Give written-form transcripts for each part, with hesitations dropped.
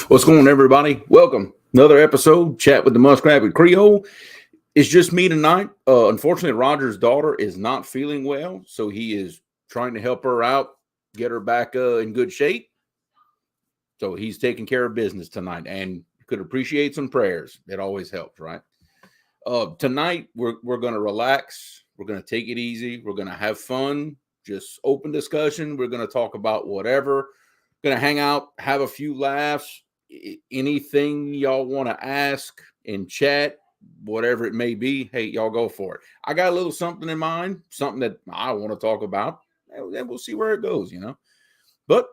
What's going on, everybody? Welcome. Another episode, Chat with the Muskrat with Creole. It's just me tonight. Unfortunately, Roger's daughter is not feeling well, so he is trying to help her out, get her back in good shape. So he's taking care of business tonight, and could appreciate some prayers. It always helps, right? Tonight, we're going to relax. We're going to take it easy. We're going to have fun, just open discussion. We're going to talk about whatever. Going to hang out, have a few laughs. Anything y'all want to ask in chat, whatever it may be, hey, y'all go for it. I got a little something in mind, something that I want to talk about, and we'll see where it goes, But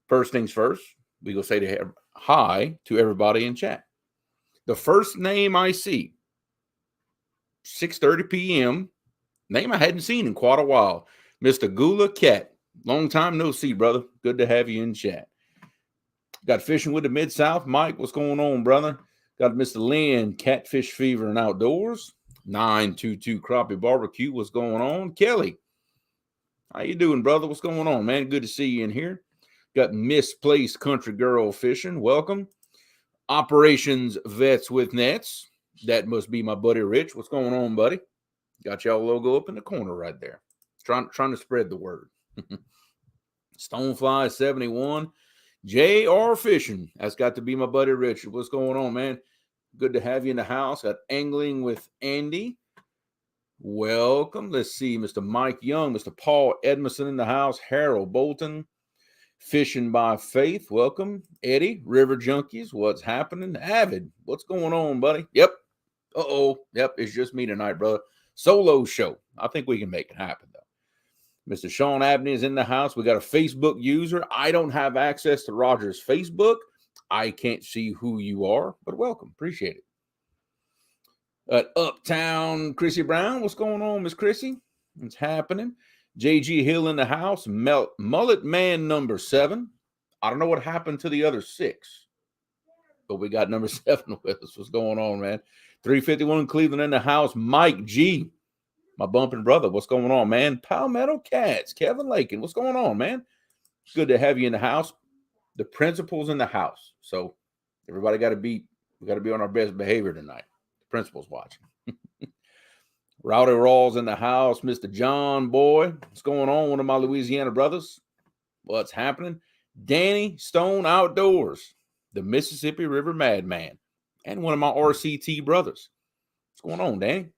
first things first, we go say hi to everybody in chat. The first name I see, 6:30 p.m., name I hadn't seen in quite a while, Mr. Gula Cat. Long time no see, brother. Good to have you in chat. Got Fishing with the Mid-South. Mike, what's going on, brother? Got Mr. Lynn, Catfish Fever and Outdoors. 922 Crappie Barbecue, what's going on? Kelly, how you doing, brother? What's going on, man? Good to see you in here. Got Misplaced Country Girl Fishing. Welcome. Operations Vets with Nets. That must be my buddy Rich. What's going on, buddy? Got y'all logo up in the corner right there. Trying to spread the word. Stonefly 71. JR Fishing. That's got to be my buddy Richard. What's going on, man? Good to have you in the house. Got Angling with Andy. Welcome. Let's see. Mr. Mike Young, Mr. Paul Edmondson in the house. Harold Bolton. Fishing by Faith. Welcome. Eddie, River Junkies. What's happening? Avid. What's going on, buddy? Yep. Yep. It's just me tonight, brother. Solo show. I think we can make it happen, though. Mr. Sean Abney is in the house. We got a Facebook user. I don't have access to Roger's Facebook. I can't see who you are, but welcome. Appreciate it. Uptown Chrissy Brown. What's going on, Miss Chrissy? What's happening? JG Hill in the house. Mullet Man number 7. I don't know what happened to the other 6, but we got number 7 with us. What's going on, man? 351 Cleveland in the house. Mike G. My bumping brother, what's going on, man? Palmetto Cats, Kevin Lakin, what's going on, man? Good to have you in the house. The principal's in the house, so everybody we got to be on our best behavior tonight. The principal's watching. Rowdy Rawls in the house. Mr. John Boy, what's going on? One of my Louisiana brothers. What's happening? Danny Stone Outdoors, the Mississippi River Madman, and one of my RCT brothers. What's going on, Danny?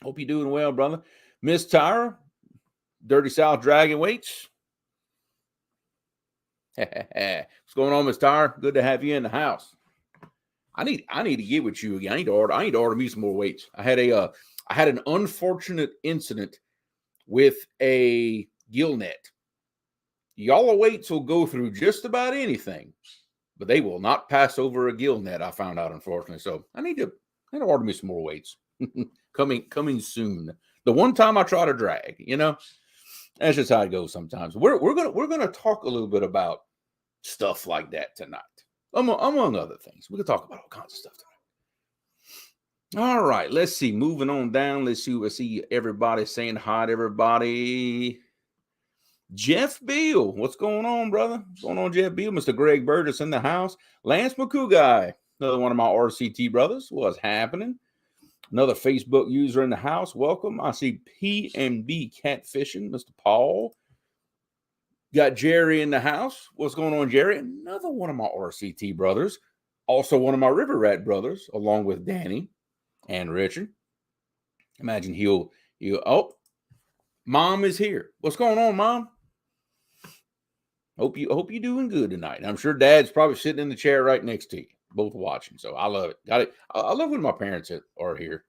Hope you're doing well, brother. Miss Tyra, Dirty South Dragon Weights. What's going on, Miss Tyra? Good to have you in the house. I need to get with you again. I need to order me some more weights. I had an unfortunate incident with a gill net. Y'all weights will go through just about anything, but they will not pass over a gill net. I found out, unfortunately. So I need to order me some more weights. Coming soon. The one time I try to drag, that's just how it goes sometimes. We're gonna talk a little bit about stuff like that tonight, among other things. We can talk about all kinds of stuff tonight. All right, let's see. Moving on down. Let's see everybody saying hi to everybody. Jeff Beal, what's going on, brother? What's going on, Jeff Beal? Mr. Greg Burgess in the house. Lance McCouguy, another one of my RCT brothers. What's happening? Another Facebook user in the house. Welcome. I see PMB Catfishing, Mr. Paul. Got Jerry in the house. What's going on, Jerry? Another one of my RCT brothers. Also one of my River Rat brothers, along with Danny and Richard. Imagine he'll Mom is here. What's going on, Mom? Hope you're doing good tonight. I'm sure Dad's probably sitting in the chair right next to you, both watching. So I love it. Got it. I love when my parents are here.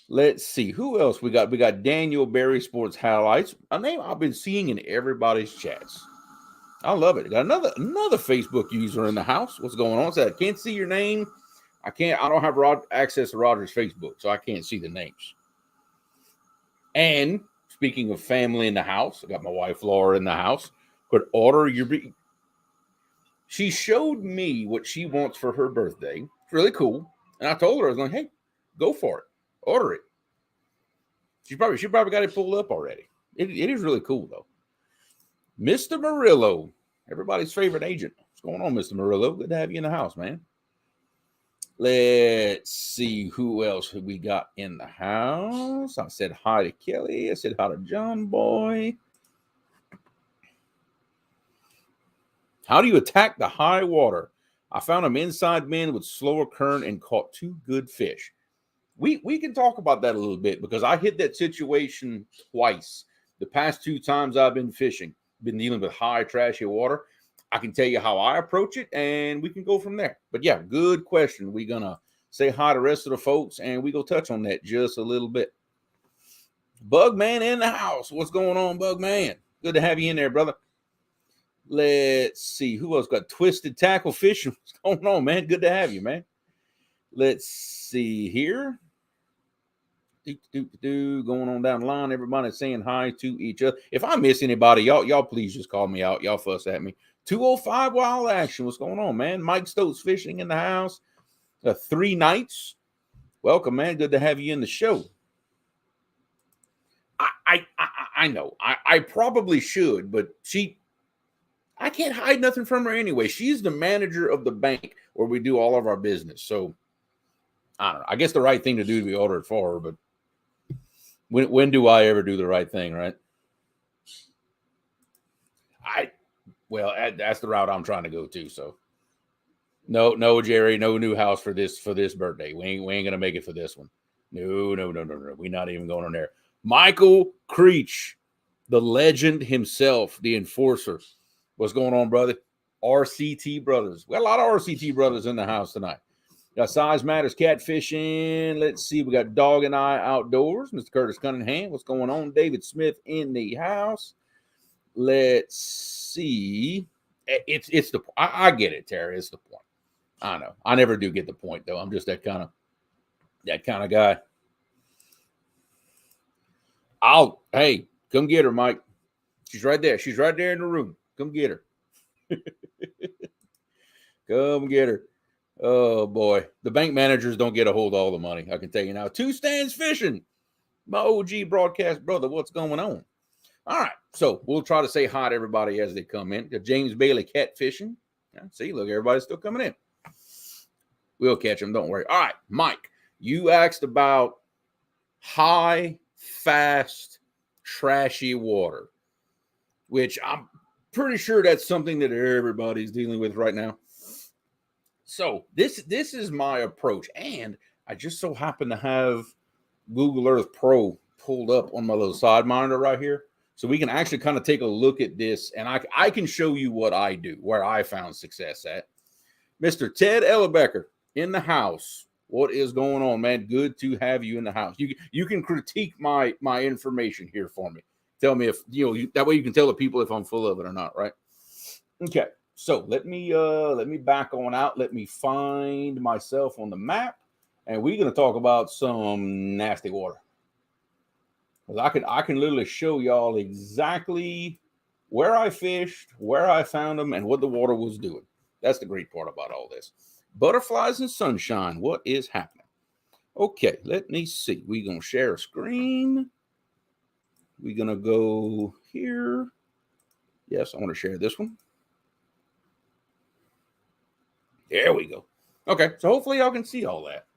Let's see who else we got. We got Daniel Berry Sports Highlights, a name I've been seeing in everybody's chats. I love it. Got another Facebook user in the house. What's going on? So I can't see your name. I don't have access to Roger's Facebook, so I can't see the names. And speaking of family in the house, I got my wife Laura in the house. Could order your. She showed me what she wants for her birthday. It's really cool. And I told her, I was like, hey, go for it. Order it. She probably got it pulled up already. It is really cool, though. Mr. Murillo, Everybody's favorite agent. What's going on, Mr. Murillo? Good to have you in the house, man. Let's see who else we got in the house. I said hi to Kelly. I said hi to John Boy. How do you attack the high water? I found them inside men with slower current and caught 2 good fish. We can talk about that a little bit because I hit that situation twice. The past 2 times I've been fishing, been dealing with high, trashy water. I can tell you how I approach it, and we can go from there. But yeah, good question. We're going to say hi to the rest of the folks, and we go touch on that just a little bit. Bugman in the house. What's going on, Bugman? Good to have you in there, brother. Let's see. Who else got Twisted Tackle Fishing? What's going on, man? Good to have you, man. Let's see here. Going on down the line. Everybody saying hi to each other. If I miss anybody, y'all please just call me out. Y'all fuss at me. 205 Wild Action. What's going on, man? Mike Stokes Fishing in the house. 3 nights. Welcome, man. Good to have you in the show. I know. I probably should, but I can't hide nothing from her anyway. She's the manager of the bank where we do all of our business. So I don't know. I guess the right thing to do to be ordered for her, but when do I ever do the right thing, right? Well, that's the route I'm trying to go to. So no, Jerry, no new house for this birthday. We ain't gonna make it for this one. No. We're not even going on there. Michael Creech, the legend himself, the enforcer. What's going on, brother? RCT Brothers. We got a lot of RCT Brothers in the house tonight. Got Size Matters Catfishing. Let's see. We got Dog and I Outdoors. Mr. Curtis Cunningham. What's going on? David Smith in the house. Let's see. It's the. I get it, Terry. It's the point. I know. I never do get the point though. I'm just that kind of guy. Hey, come get her, Mike. She's right there. She's right there in the room. Come get her. Come get her. Oh, boy. The bank managers don't get a hold of all the money. I can tell you now. 2 Stands Fishing. My OG broadcast brother. What's going on? All right. So we'll try to say hi to everybody as they come in. Got James Bailey Catfishing. See, look, everybody's still coming in. We'll catch them. Don't worry. All right, Mike, you asked about high, fast, trashy water, which I'm pretty sure that's something that everybody's dealing with right now. So this is my approach, and I just so happen to have Google Earth Pro pulled up on my little side monitor right here, so we can actually kind of take a look at this, and I can show you what I do, where I found success at. Mr. Ted Ellebecker in the house. What is going on, man? Good to have you in the house. You can critique my information here for me. Tell me if that way you can tell the people if I'm full of it or not, right? Okay. So let me back on out. Let me find myself on the map, and we're gonna talk about some nasty water. I can literally show y'all exactly where I fished, where I found them, and what the water was doing. That's the great part about all this. Butterflies and sunshine. What is happening? Okay, let me see. We're gonna share a screen. We're gonna go here. Yes, I want to share this one. There we go. Okay, so hopefully y'all can see all that.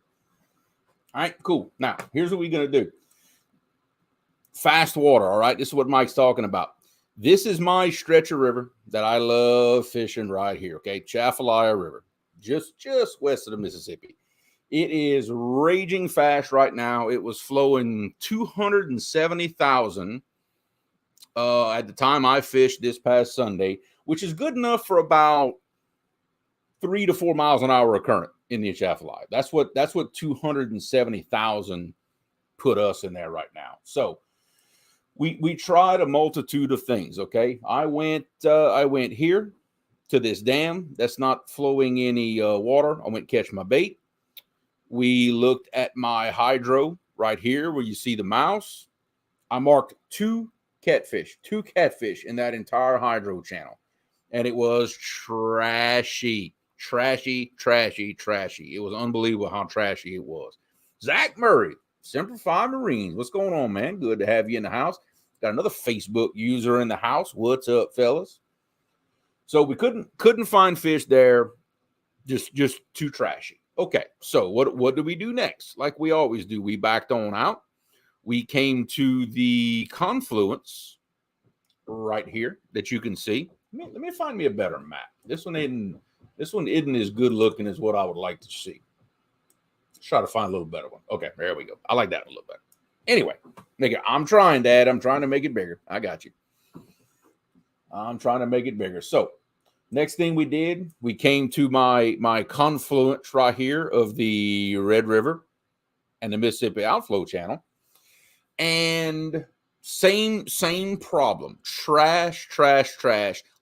All right, cool. Now, here's what we're going to do. Fast water, all right? This is what Mike's talking about. This is my stretch of river that I love fishing right here, okay? Chaffalaya River, just west of the Mississippi. It is raging fast right now. It was flowing 270,000 at the time I fished this past Sunday, which is good enough for about 3 to 4 miles an hour of current in the Atchafalaya. That's what 270,000 put us in there right now. So we tried a multitude of things. Okay, I went here to this dam that's not flowing any water. I went catch my bait. We looked at my hydro right here where you see the mouse. I marked two catfish in that entire hydro channel, and it was trashy. It was unbelievable how trashy it was. Zach Murray, Simplify Marines. What's going on, man? Good to have you in the house. Got another Facebook user in the house. What's up, fellas? So we couldn't find fish there, just too trashy. Okay, so what do we do next? Like we always do, we backed on out. We came to the confluence right here that you can see. Let me find me a better map. This one isn't as good looking as what I would like to see. Let's try to find a little better one. Okay, there we go. I like that a little better. Anyway, I'm trying, Dad. I'm trying to make it bigger. I got you. I'm trying to make it bigger. So next thing we did, we came to my confluence right here of the Red River and the Mississippi Outflow Channel. And same problem. Trash.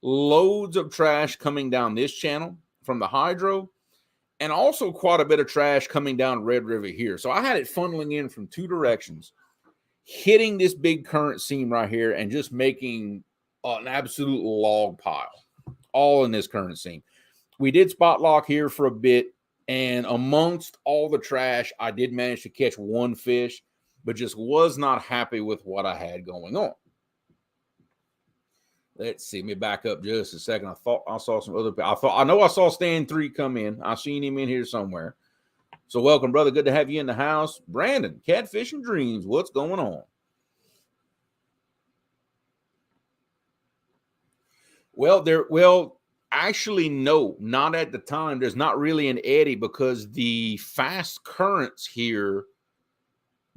Loads of trash coming down this channel from the hydro, and also quite a bit of trash coming down Red River here. So I had it funneling in from two directions, hitting this big current seam right here and just making an absolute log pile, all in this current seam. We did spot lock here for a bit, and amongst all the trash, I did manage to catch one fish, but just was not happy with what I had going on. Let's see. Let me back up just a second. I thought I saw some other people. I know I saw Stan 3 come in. I seen him in here somewhere. So welcome, brother. Good to have you in the house. Brandon, Catfishing Dreams. What's going on? Well, actually, no, not at the time. There's not really an eddy because the fast currents here,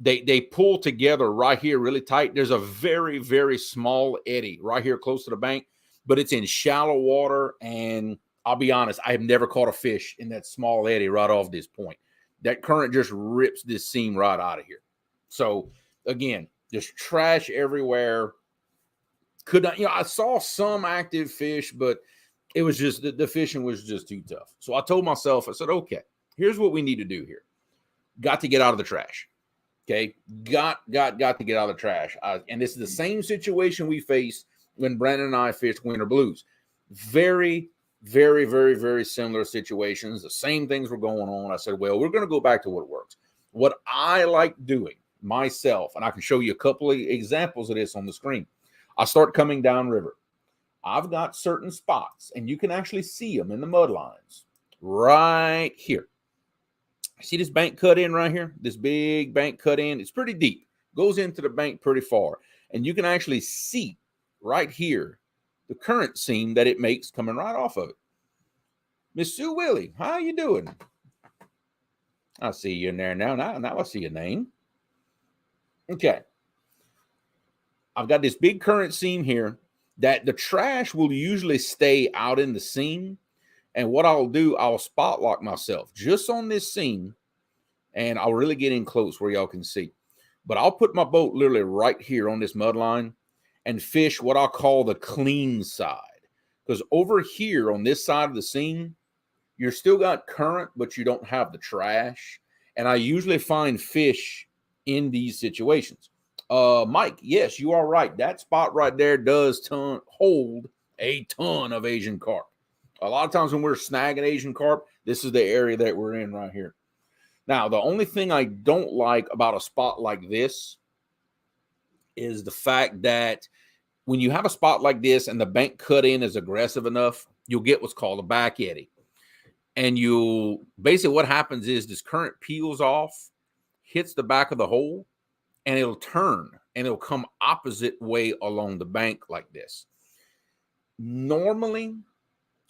they pull together right here really tight. There's a very, very small eddy right here close to the bank, but it's in shallow water. And I'll be honest, I have never caught a fish in that small eddy right off this point. That current just rips this seam right out of here. So again, just trash everywhere. I saw some active fish, but it was just the fishing was just too tough. So I told myself, I said, okay, here's what we need to do here. Got to get out of the trash. Okay, got to get out of the trash. And this is the same situation we faced when Brandon and I fished Winter Blues. Very, very, very, very similar situations. The same things were going on. I said, well, we're going to go back to what works. What I like doing myself, and I can show you a couple of examples of this on the screen. I start coming downriver. I've got certain spots, and you can actually see them in the mud lines right here. See this bank cut in right here? This big bank cut in. It's pretty deep. Goes into the bank pretty far. And you can actually see right here the current seam that it makes coming right off of it. Miss Sue Willie, how you doing? I see you in there now. Now I see your name. Okay. I've got this big current seam here that the trash will usually stay out in the seam. And what I'll do, I'll spot lock myself just on this seam, and I'll really get in close where y'all can see. But I'll put my boat literally right here on this mud line and fish what I'll call the clean side. Because over here on this side of the seam, you're still got current, but you don't have the trash. And I usually find fish in these situations. Mike, yes, you are right. That spot right there does hold a ton of Asian carp. A lot of times when we're snagging Asian carp, this is the area that we're in right here. Now, the only thing I don't like about a spot like this is the fact that when you have a spot like this and the bank cut in is aggressive enough, you'll get what's called a back eddy. And basically what happens is this current peels off, hits the back of the hole, and it'll turn and it'll come opposite way along the bank like this. Normally,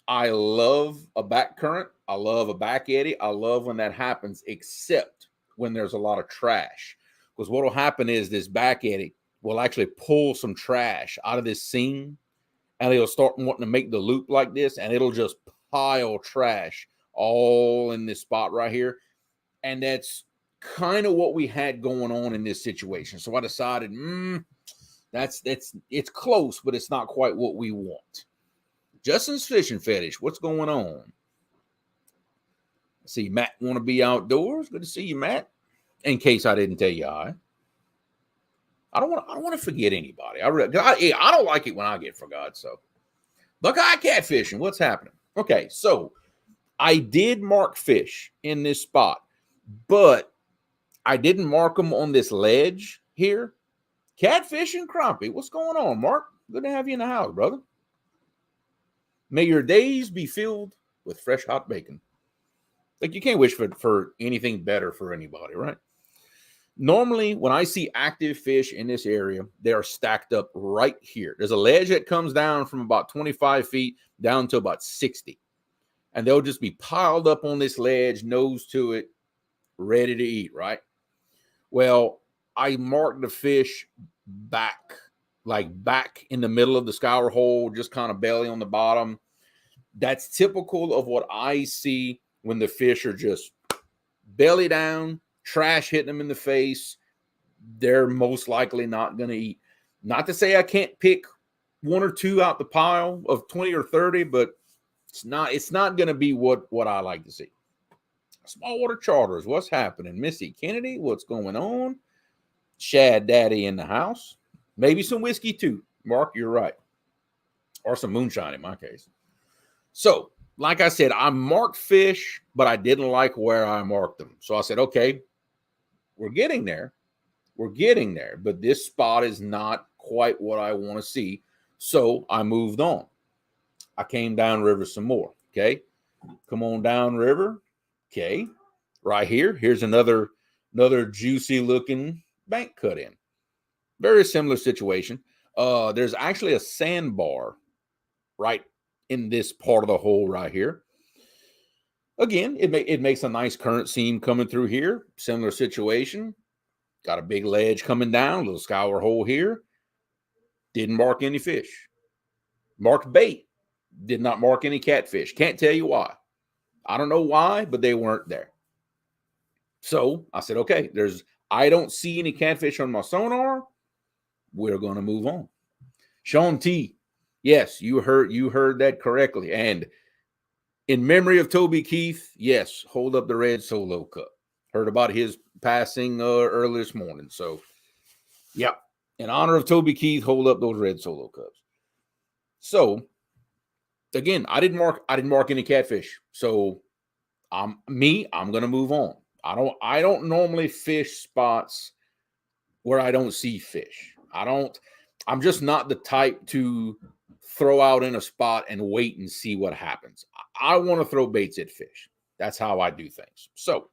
I love a back current. I love a back eddy. I love when that happens, except when there's a lot of trash. Because what will happen is this back eddy will actually pull some trash out of this seam, and it'll start wanting to make the loop like this, and it'll just pile trash all in this spot right here. And that's kind of what we had going on in this situation. So I decided, it's close, but it's not quite what we want. Justin's Fishing Fetish, what's going on? See, Matt want to be outdoors. Good to see you, Matt. In case I didn't tell you hi. I don't want to forget anybody. I don't like it when I get forgot. So, Buckeye Catfishing, what's happening? Okay, so I did mark fish in this spot, but I didn't mark them on this ledge here. Catfish and crappie. What's going on, Mark? Good to have you in the house, brother. May your days be filled with fresh hot bacon. Like, you can't wish for anything better for anybody, right? Normally, when I see active fish in this area, they are stacked up right here. There's a ledge that comes down from about 25 feet down to about 60. And they'll just be piled up on this ledge, nose to it, ready to eat, right? Well, I marked the fish back in the middle of the scour hole, just kind of belly on the bottom. That's typical of what I see when the fish are just belly down, trash hitting them in the face. They're most likely not going to eat. Not to say I can't pick one or two out the pile of 20 or 30, but it's not going to be what I like to see. Small water charters, what's happening? Missy Kennedy, what's going on? Shad Daddy in the house. Maybe some whiskey too. Mark, you're right. Or some moonshine in my case. So, like I said, I marked fish, but I didn't like where I marked them. So I said, okay, we're getting there. We're getting there. But this spot is not quite what I want to see. So I moved on. I came down river some more. Okay. Come on down river. Okay. Right here. Here's another juicy looking bank cut in. Very similar situation. There's actually a sandbar right in this part of the hole right here. Again, it makes a nice current seam coming through here. Similar situation. Got a big ledge coming down, little scour hole here. Didn't mark any fish. Marked bait. Did not mark any catfish. Can't tell you why. I don't know why, but they weren't there. So I said, okay, I don't see any catfish on my sonar. We're going to move on. Sean T. Yes, you heard that correctly. And in memory of Toby Keith, yes, hold up the red Solo Cup. Heard about his passing early this morning. So, yeah, in honor of Toby Keith, hold up those red Solo Cups. So, again, I didn't mark any catfish. So, I'm going to move on. I don't normally fish spots where I don't see fish. I'm just not the type to throw out in a spot and wait and see what happens. I want to throw baits at fish. That's how I do things. So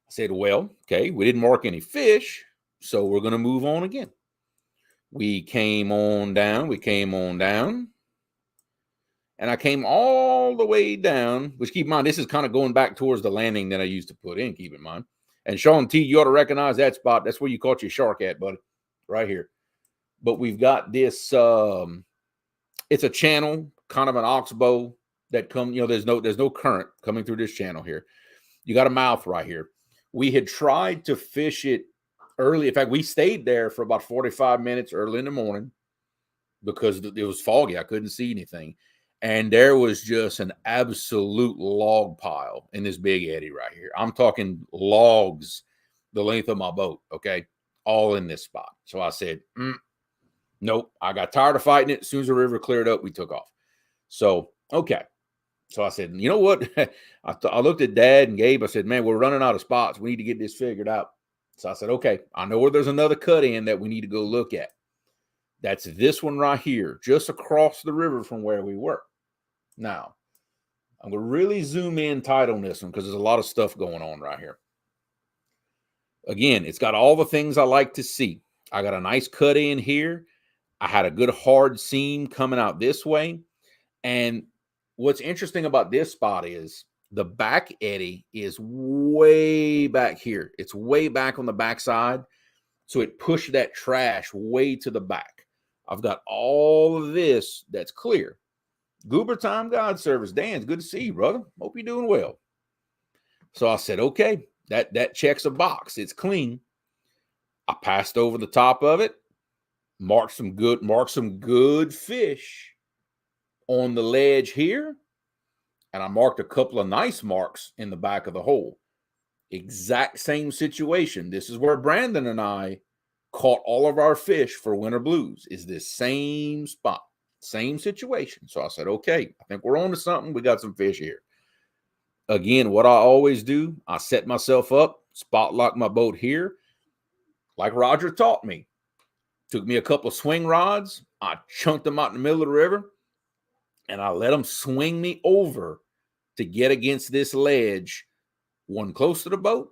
I said, well, okay, we didn't mark any fish, so we're going to move on again. We came on down. And I came all the way down, which keep in mind, this is kind of going back towards the landing that I used to put in, keep in mind. And Sean T, you ought to recognize that spot. That's where you caught your shark at, buddy, right here. But we've got this, it's a channel, kind of an oxbow that there's no current coming through this channel here. You got a mouth right here. We had tried to fish it early. In fact, we stayed there for about 45 minutes early in the morning because it was foggy. I couldn't see anything. And there was just an absolute log pile in this big eddy right here. I'm talking logs the length of my boat, okay? All in this spot. So I said, nope. I got tired of fighting it. As soon as the river cleared up, we took off. So, okay. So I said, you know what? I looked at Dad and Gabe. I said, man, we're running out of spots. We need to get this figured out. So I said, okay, I know where there's another cut in that we need to go look at. That's this one right here, just across the river from where we were. Now, I'm going to really zoom in tight on this one because there's a lot of stuff going on right here. Again, it's got all the things I like to see. I got a nice cut in here. I had a good hard seam coming out this way. And what's interesting about this spot is the back eddy is way back here. It's way back on the backside. So it pushed that trash way to the back. I've got all of this that's clear. Goober Time God Service. Dan, it's good to see you, brother. Hope you're doing well. So I said, okay, that checks a box. It's clean. I passed over the top of it, marked some good fish on the ledge here, and I marked a couple of nice marks in the back of the hole. Exact same situation. This is where Brandon and I caught all of our fish for winter blues, is this same spot. Same situation. So I said, okay, I think we're on to something. We got some fish here. Again, what I always do, I set myself up, spot lock my boat here, like Roger taught me. Took me a couple of swing rods. I chunked them out in the middle of the river, and I let them swing me over to get against this ledge, one close to the boat,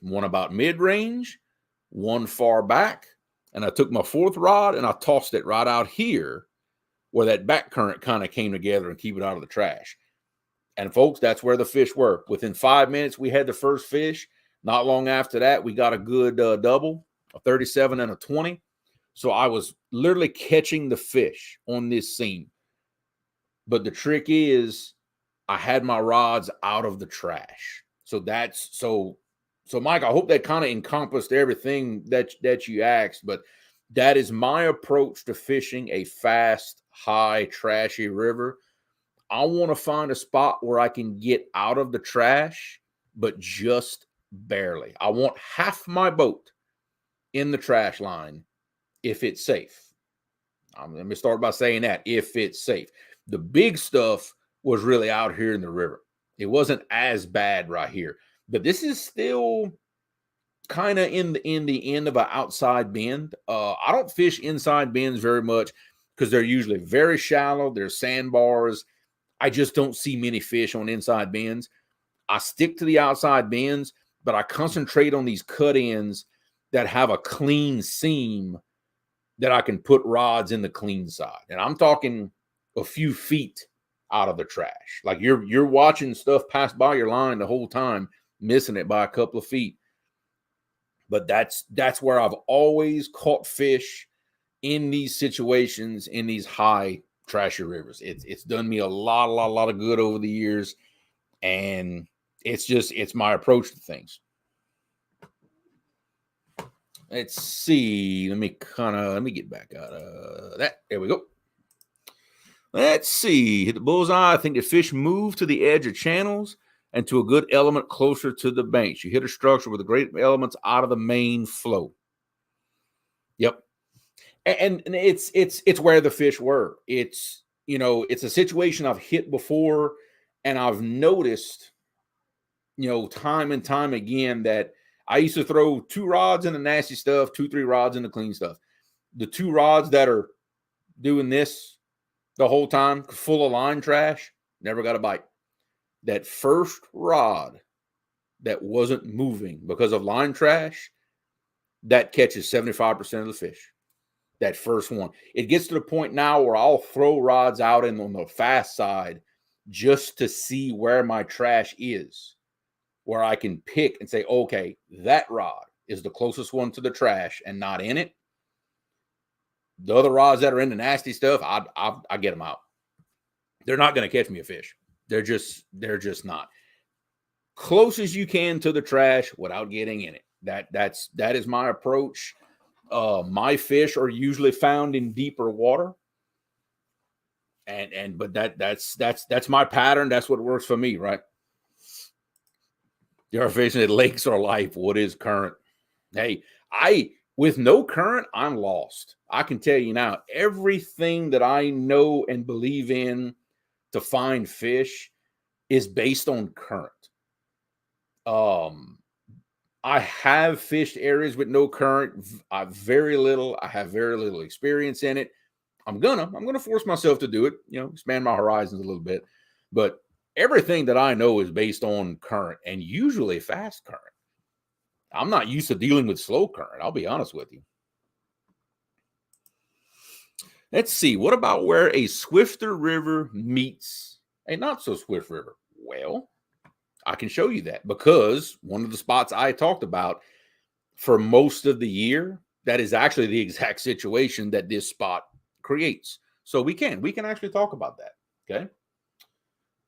one about mid-range, one far back, and I took my fourth rod and I tossed it right out here where that back current kind of came together and keep it out of the trash. And folks, that's where the fish were. Within 5 minutes, we had the first fish. Not long after that, we got a good double, a 37 and a 20. So I was literally catching the fish on this scene. But the trick is I had my rods out of the trash. So that's so Mike, I hope that kind of encompassed everything that you asked, but that is my approach to fishing a fast, high, trashy river. I want to find a spot where I can get out of the trash, but just barely. I want half my boat in the trash line if it's safe. Let me start by saying that, if it's safe. The big stuff was really out here in the river. It wasn't as bad right here, but this is still kind of in the end of an outside bend. I don't fish inside bends very much because they're usually very shallow. There's sandbars. I just don't see many fish on inside bends. I stick to the outside bends, but I concentrate on these cut ends that have a clean seam that I can put rods in the clean side. And I'm talking a few feet out of the trash. Like you're watching stuff pass by your line the whole time, missing it by a couple of feet. But that's where I've always caught fish in these situations, in these high trashy rivers. It's done me a lot of good over the years, and it's my approach to things. Let's see. Let me get back out of that. There we go. Let's see. Hit the bullseye. I think the fish move to the edge of channels and to a good element closer to the banks. You hit a structure with the great elements out of the main flow. Yep. And it's where the fish were. It's a situation I've hit before, and I've noticed, time and time again that I used to throw 2 rods in the nasty stuff, 2-3 rods in the clean stuff. The 2 rods that are doing this the whole time, full of line trash, never got a bite. That first rod that wasn't moving because of line trash, that catches 75% of the fish. That first one. It gets to the point now where I'll throw rods out on the fast side just to see where my trash is, where I can pick and say, okay, that rod is the closest one to the trash and not in it. The other rods that are in the nasty stuff, I get them out. They're not going to catch me a fish. They're just not. Close as you can to the trash without getting in it. That is my approach. My fish are usually found in deeper water. But that's my pattern. That's what works for me, right? There are fishing that lakes are life. What is current? Hey, with no current, I'm lost. I can tell you now, everything that I know and believe in to find fish is based on current. I have fished areas with no current. I have very little experience in it. I'm gonna force myself to do it, expand my horizons a little bit. But everything that I know is based on current, and usually fast current. I'm not used to dealing with slow current. I'll be honest with you. Let's see. What about where a swifter river meets a not so swift river? Well, I can show you that, because one of the spots I talked about for most of the year, that is actually the exact situation that this spot creates. So we can actually talk about that. Okay.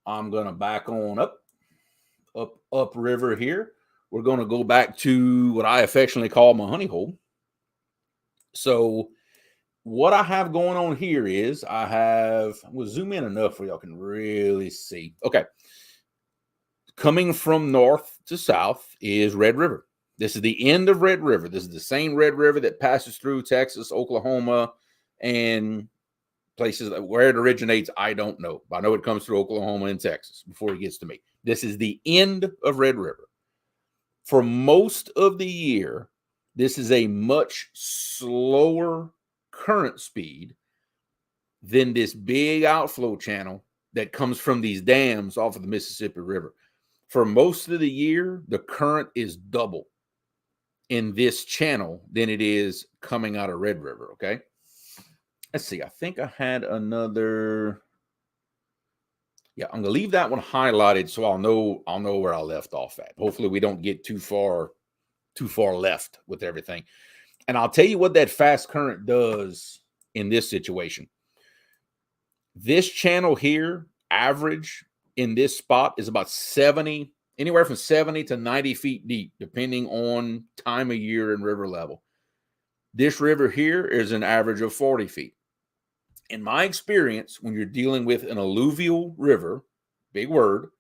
I'm going to back on up river here. We're going to go back to what I affectionately call my honey hole. So what I have going on here is we'll zoom in enough where y'all can really see. Okay. Coming from north to south is Red River. This is the end of Red River. This is the same Red River that passes through Texas, Oklahoma, and places where it originates. I don't know. I know it comes through Oklahoma and Texas before it gets to me. This is the end of Red River. For most of the year, this is a much slower current speed than this big outflow channel that comes from these dams off of the Mississippi River. For most of the year, the current is double in this channel than it is coming out of Red River, okay? Let's see. I think I had another. Yeah, I'm gonna leave that one highlighted so I'll know where I left off at. Hopefully we don't get too far left with everything. And I'll tell you what that fast current does in this situation. This channel here, average in this spot is about 70, anywhere from 70 to 90 feet deep, depending on time of year and river level. This river here is an average of 40 feet. In my experience, when you're dealing with an alluvial river, big word,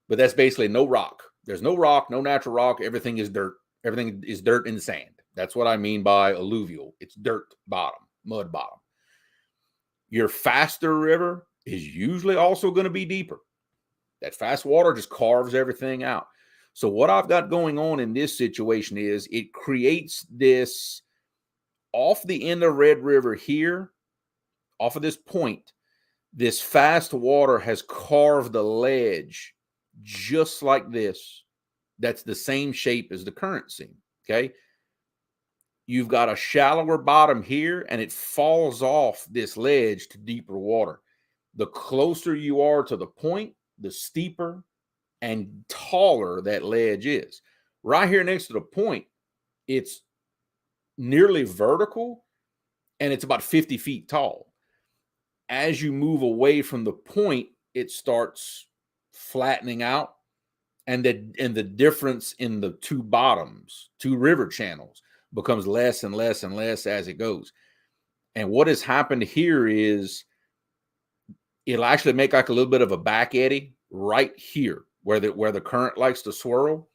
but that's basically no rock. There's no rock, no natural rock. Everything is dirt. Everything is dirt and sand. That's what I mean by alluvial. It's dirt bottom, mud bottom. Your faster river is usually also going to be deeper. That fast water just carves everything out. So what I've got going on in this situation is it creates this off the end of Red River here, off of this point, this fast water has carved a ledge just like this. That's the same shape as the current seam, okay? You've got a shallower bottom here, and it falls off this ledge to deeper water. The closer you are to the point, the steeper and taller that ledge is. Right here next to the point, it's nearly vertical, and it's about 50 feet tall. As you move away from the point, it starts flattening out, and the difference in the two bottoms, two river channels, becomes less and less and less as it goes. And what has happened here is it'll actually make like a little bit of a back eddy right here where the current likes to swirl,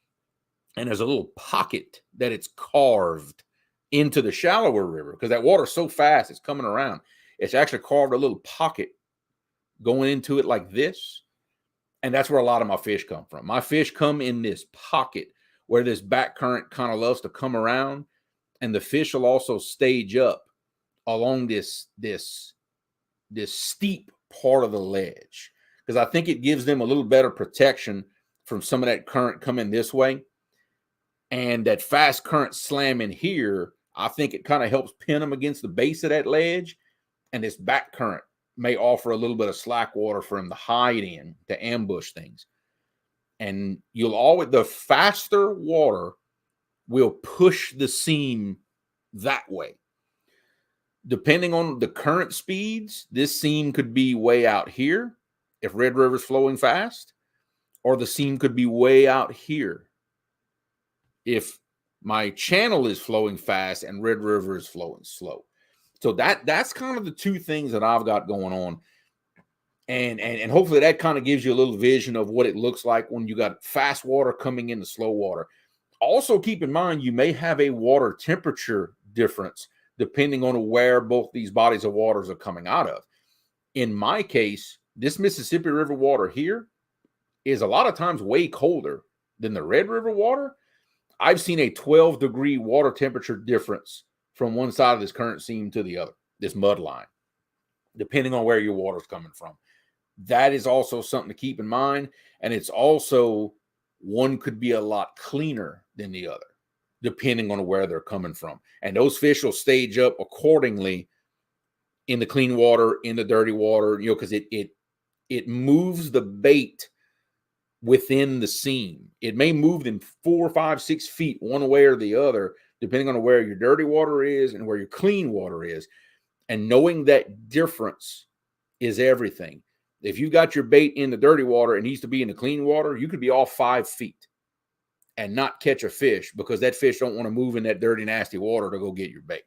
and there's a little pocket that it's carved into the shallower river because that water's so fast it's coming around. It's actually carved a little pocket going into it like this. And that's where a lot of my fish come from. My fish come in this pocket where this back current kind of loves to come around. And the fish will also stage up along this steep part of the ledge, because I think it gives them a little better protection from some of that current coming this way. And that fast current slamming here, I think it kind of helps pin them against the base of that ledge. And this back current may offer a little bit of slack water for them to hide in, to ambush things. And the faster water will push the seam that way. Depending on the current speeds, this seam could be way out here if Red River's flowing fast, or the seam could be way out here if my channel is flowing fast and Red River is flowing slow. So that's kind of the two things that I've got going on. And hopefully that kind of gives you a little vision of what it looks like when you got fast water coming into slow water. Also, keep in mind, you may have a water temperature difference depending on where both these bodies of waters are coming out of. In my case, this Mississippi River water here is a lot of times way colder than the Red River water. I've seen a 12-degree water temperature difference from one side of this current seam to the other, this mud line, depending on where your water's coming from. That is also something to keep in mind. And it's also, one could be a lot cleaner than the other, depending on where they're coming from. And those fish will stage up accordingly in the clean water, in the dirty water, because it moves the bait within the seam. It may move them 4, 5, 6 feet one way or the other, depending on where your dirty water is and where your clean water is. And knowing that difference is everything. If you got your bait in the dirty water and needs to be in the clean water, you could be off 5 feet and not catch a fish because that fish don't want to move in that dirty, nasty water to go get your bait.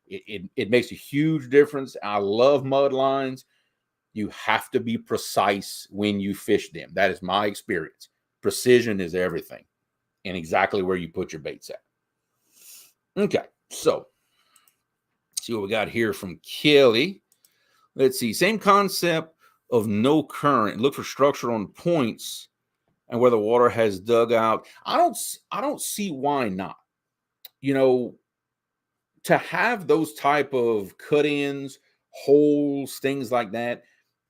It makes a huge difference. I love mud lines. You have to be precise when you fish them. That is my experience. Precision is everything, and exactly where you put your baits at. Okay, so see what we got here from Kelly. Let's see. Same concept of no current. Look for structure on points and where the water has dug out. I don't see why not. To have those type of cut-ins holes, things like that.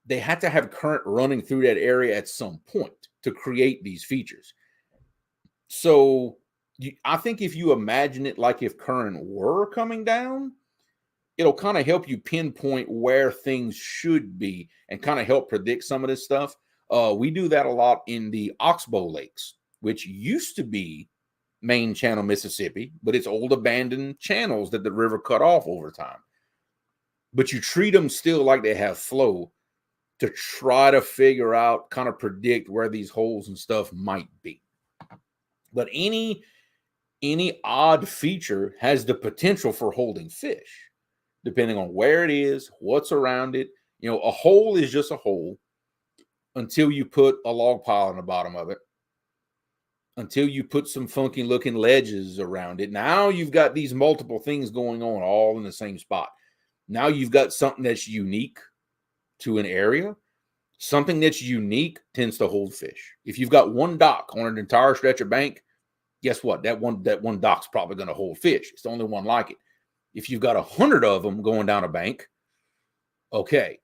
They had to have current running through that area at some point to create these features. So I think if you imagine it like if current were coming down, it'll kind of help you pinpoint where things should be and kind of help predict some of this stuff. We do that a lot in the Oxbow Lakes, which used to be main channel Mississippi, but it's old abandoned channels that the river cut off over time. But you treat them still like they have flow to try to figure out, kind of predict where these holes and stuff might be. But any odd feature has the potential for holding fish, depending on where it is, what's around it. You know, a hole is just a hole until you put a log pile on the bottom of it, until you put some funky looking ledges around it. Now you've got these multiple things going on all in the same spot. Now you've got something that's unique to an area. Something that's unique tends to hold fish. If you've got one dock on an entire stretch of bank, guess what? That one dock's probably going to hold fish. It's the only one like it. If you've got 100 of them going down a bank, okay,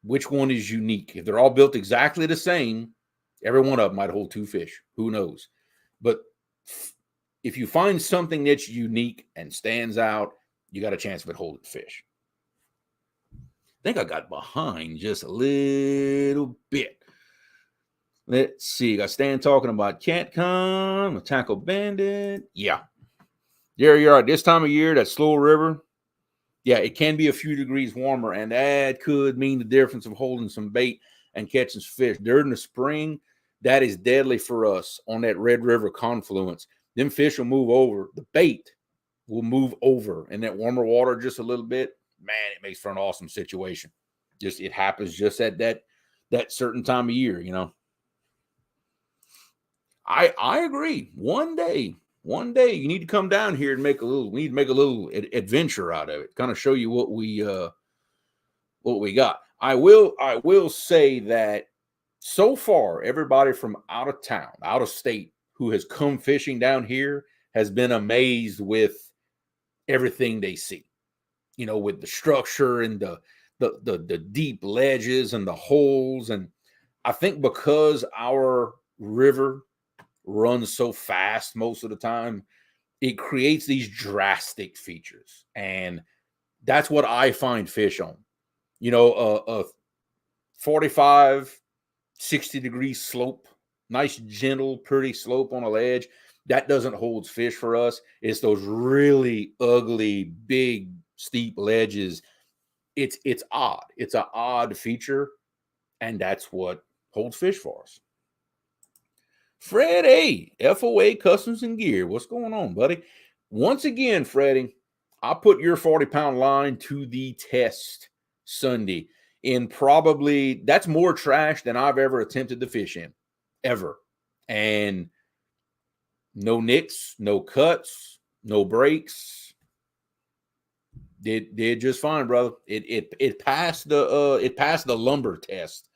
which one is unique? If they're all built exactly the same, every one of them might hold 2 fish. Who knows? But if you find something that's unique and stands out, you got a chance of it holding fish. I think I got behind just a little bit. Let's see. Got Stan talking about catcon, tackle bandit. Yeah. There you are. This time of year, that slow river, yeah, it can be a few degrees warmer, and that could mean the difference of holding some bait and catching fish. During the spring, that is deadly for us on that Red River confluence. Them fish will move over. The bait will move over in that warmer water just a little bit. Man, it makes for an awesome situation. Just it happens just at that certain time of year, you know. I agree. One day you need to come down here and we need to make a little adventure out of it. Kind of show you what we got. I will say that so far, everybody from out of town, out of state, who has come fishing down here has been amazed with everything they see. You know, with the structure and the deep ledges and the holes. And I think because our river runs so fast most of the time, it creates these drastic features. And that's what I find fish on. You know, a 45, 60 degree slope, nice, gentle, pretty slope on a ledge. That doesn't hold fish for us. It's those really ugly, big, steep ledges. It's odd. It's an odd feature, and that's what holds fish for us. Freddie, FOA Customs and Gear. What's going on, buddy? Once again, Freddie, I put your 40-pound line to the test Sunday. In probably, that's more trash than I've ever attempted to fish in, ever. And no nicks, no cuts, no breaks. Did just fine, brother. It passed the lumber test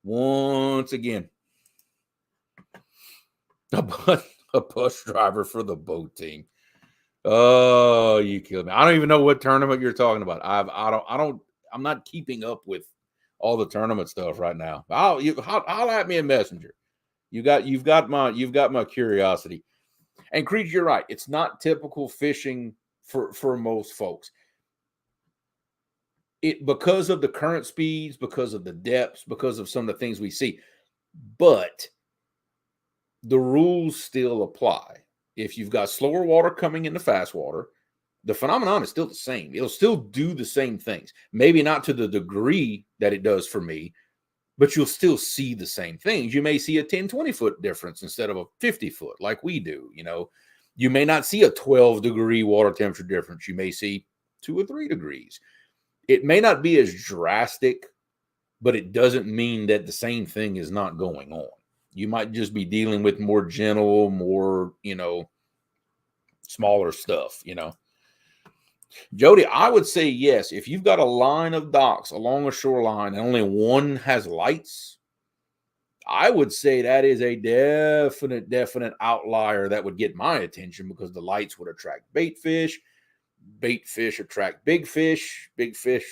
once again. A bus driver for the boat team. Oh, you killed me. I don't even know what tournament you're talking about. I'm not keeping up with all the tournament stuff right now. I'll at me a messenger. You've got my curiosity. And Creed, you're right. It's not typical fishing for most folks. It because of the current speeds, because of the depths, because of some of the things we see. But the rules still apply. If you've got slower water coming into fast water, the phenomenon is still the same. It'll still do the same things. Maybe not to the degree that it does for me, but you'll still see the same things. You may see a 10, 20-foot difference instead of a 50-foot like we do. You know, you may not see a 12-degree water temperature difference. You may see 2 or 3 degrees. It may not be as drastic, but it doesn't mean that the same thing is not going on. You might just be dealing with more gentle, more, smaller stuff, Jody, I would say yes. If you've got a line of docks along a shoreline and only one has lights, I would say that is a definite outlier that would get my attention because the lights would attract bait fish. bait fish attract big fish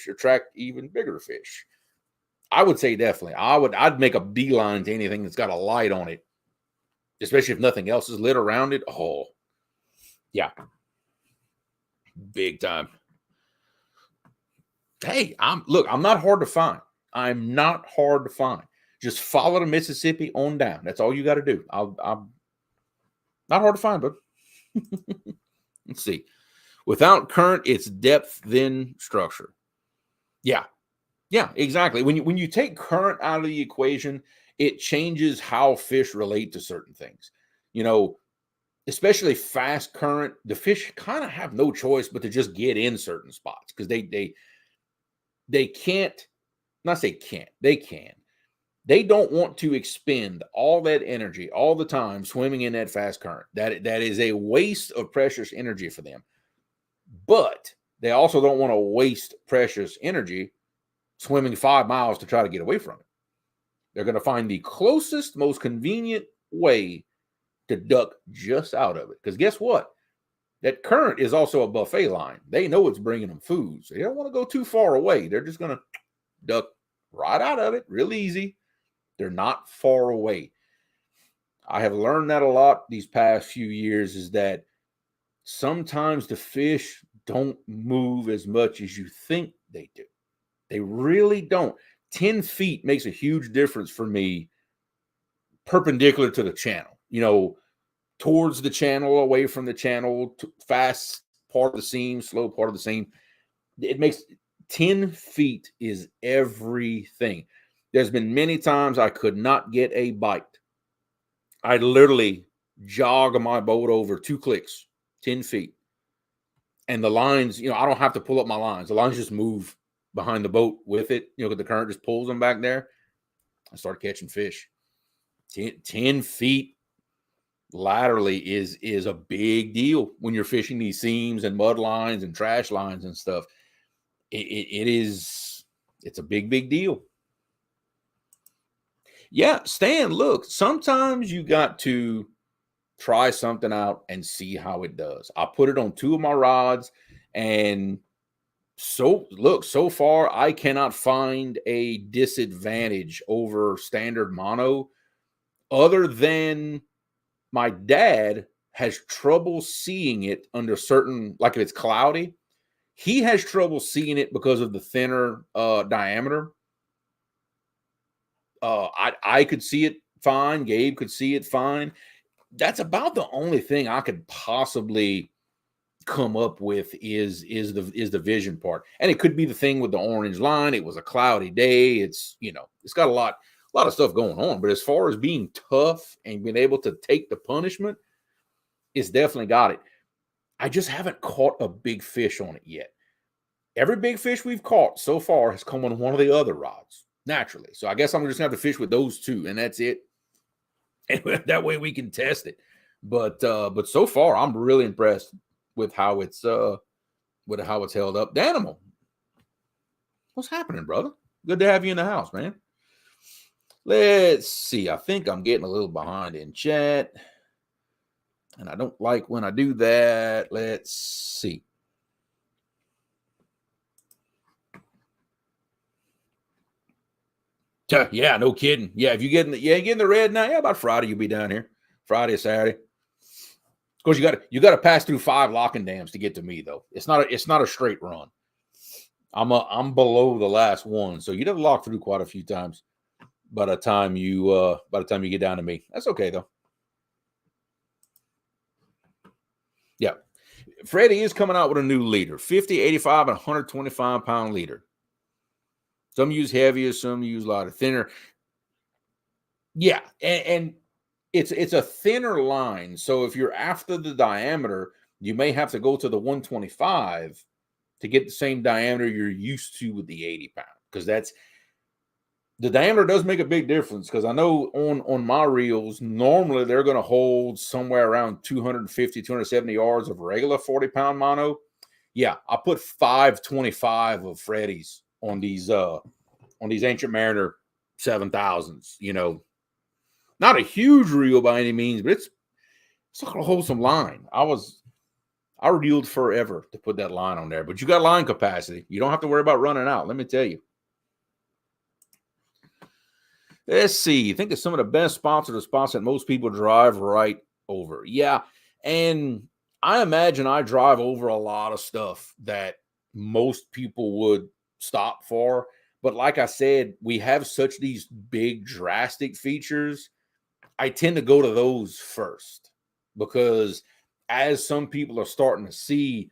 attract even bigger fish. I would say definitely. I'd make a beeline to anything that's got a light on it, especially if nothing else is lit around it. Oh, yeah. Big time. Hey, I'm not hard to find. I'm not hard to find. Just follow the Mississippi on down. That's all you got to do. I'm not hard to find, but let's see. Without current, it's depth, then structure. Yeah. Yeah, exactly. When you take current out of the equation, it changes how fish relate to certain things. You know, especially fast current, the fish kind of have no choice but to just get in certain spots because they can't, not say can't, they can. They don't want to expend all that energy all the time swimming in that fast current. That is a waste of precious energy for them. But they also don't want to waste precious energy swimming 5 miles to try to get away from it. They're going to find the closest, most convenient way to duck just out of it. Because guess what? That current is also a buffet line. They know it's bringing them food. So they don't want to go too far away. They're just going to duck right out of it real easy. They're not far away. I have learned that a lot these past few years is that sometimes the fish don't move as much as you think they do. They really don't. 10 feet makes a huge difference for me perpendicular to the channel. You know, towards the channel, away from the channel, fast part of the seam, slow part of the seam. It makes 10 feet is everything. There's been many times I could not get a bite. I literally jog my boat over 2 clicks, 10 feet. And the lines, you know, I don't have to pull up my lines. The lines just move behind the boat with it. You know, the current just pulls them back there. I start catching fish. 10 feet laterally is a big deal when you're fishing these seams and mud lines and trash lines and stuff. It's a big deal. Yeah, Stan, look, sometimes you got to try something out and see how it does. I put it on 2 of my rods, and so far I cannot find a disadvantage over standard mono other than my dad has trouble seeing it under certain, like if it's cloudy, he has trouble seeing it because of the thinner diameter. I could see it fine. Gabe could see it fine. That's about the only thing I could possibly come up with is the vision part. And it could be the thing with the orange line. It was a cloudy day. It's, you know, it's got a lot of stuff going on. But as far as being tough and being able to take the punishment, it's definitely got it. I just haven't caught a big fish on it yet. Every big fish we've caught so far has come on one of the other rods, naturally. So I guess I'm just going to have to fish with those 2, and that's it. And that way we can test it. But so far, I'm really impressed with how it's held up. Danimal, what's happening, brother? Good to have you in the house, man. Let's see. I think I'm getting a little behind in chat, and I don't like when I do that. Let's see. Yeah, no kidding. Yeah, if you get in the red now, yeah, about Friday you'll be down here. Friday, Saturday. Of course, you got to pass through 5 locking dams to get to me, though. It's not a straight run. I'm below the last one, so you'd have locked through quite a few times by the time you get down to me. That's okay though. Yeah, Freddie is coming out with a new leader: 50, 85, and 125 pound leader. Some use heavier, some use lighter, thinner. Yeah, and it's a thinner line. So if you're after the diameter, you may have to go to the 125 to get the same diameter you're used to with the 80 pound, because that's the diameter does make a big difference. Because I know on my reels, normally they're going to hold somewhere around 250, 270 yards of regular 40 pound mono. Yeah, I put 525 of Freddy's on these Ancient Mariner 7000s. You know, not a huge reel by any means, but it's not going to hold some line. I was I reeled forever to put that line on there, but you got line capacity. You don't have to worry about running out. Let me tell you. Let's see. Think of some of the best spots are the spots that most people drive right over. Yeah. And I imagine I drive over a lot of stuff that most people would stop for. But like I said, we have such these big drastic features. I tend to go to those first because as some people are starting to see,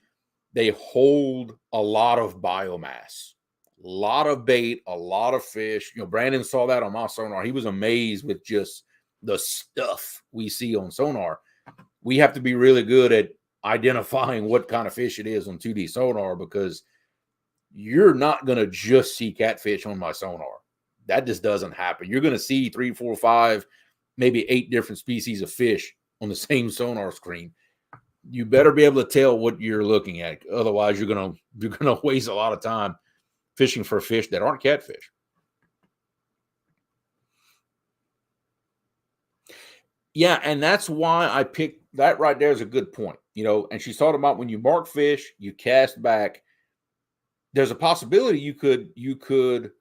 they hold a lot of biomass. A lot of bait, a lot of fish. You know, Brandon saw that on my sonar. He was amazed with just the stuff we see on sonar. We have to be really good at identifying what kind of fish it is on 2D sonar because you're not going to just see catfish on my sonar. That just doesn't happen. You're going to see 3, 4, 5, maybe 8 different species of fish on the same sonar screen. You better be able to tell what you're looking at. Otherwise, you're going to waste a lot of time fishing for fish that aren't catfish. Yeah, and that's why I picked that right there is a good point. You know, and she's talking about when you mark fish, you cast back. There's a possibility you could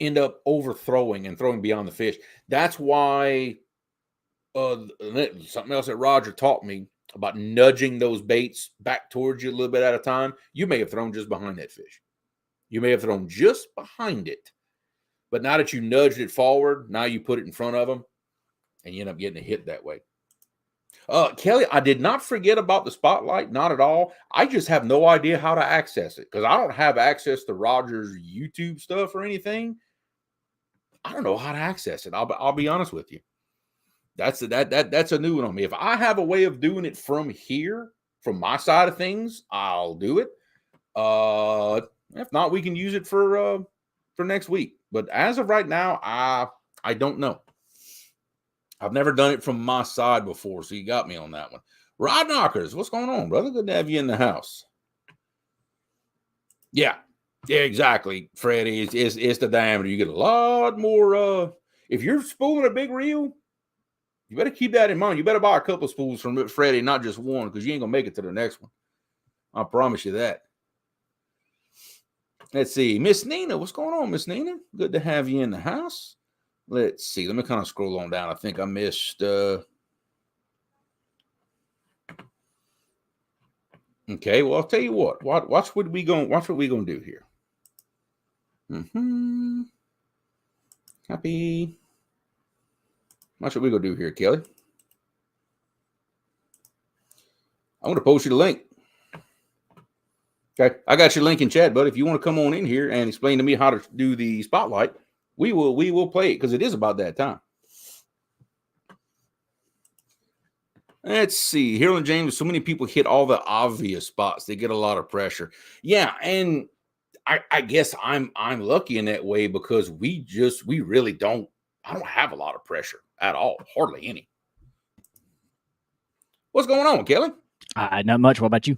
end up overthrowing and throwing beyond the fish. That's why something else that Roger taught me about nudging those baits back towards you a little bit at a time. You may have thrown just behind that fish. You may have thrown just behind it. But now that you nudged it forward, now you put it in front of them, and you end up getting a hit that way. Kelly, I did not forget about the spotlight. Not at all. I just have no idea how to access it because I don't have access to Roger's YouTube stuff or anything. I don't know how to access it. I'll be honest with you. That's a new one on me. If I have a way of doing it from here, from my side of things, I'll do it. If not, we can use it for next week. But as of right now, I don't know. I've never done it from my side before, so you got me on that one. Rod Knockers, what's going on, brother? Good to have you in the house. Yeah, exactly, Freddie. It's the diameter. You get a lot more. If you're spooling a big reel, you better keep that in mind. You better buy a couple of spools from Freddie, not just one, because you ain't going to make it to the next one. I promise you that. Let's see. Miss Nina, what's going on, Miss Nina? Good to have you in the house. Let's see. Let me kind of scroll on down. I think I missed. Okay. Well, I'll tell you what. Watch what we going to do here. Happy. Watch what we going to do here, Kelly. I'm going to post you the link. Okay. I got your link in chat, but if you want to come on in here and explain to me how to do the spotlight, we will play it because it is about that time. Let's see. Harold James, so many people hit all the obvious spots. They get a lot of pressure. Yeah, and I guess I'm lucky in that way because we really don't. I don't have a lot of pressure at all. Hardly any. What's going on, Kelly? Not much. What about you?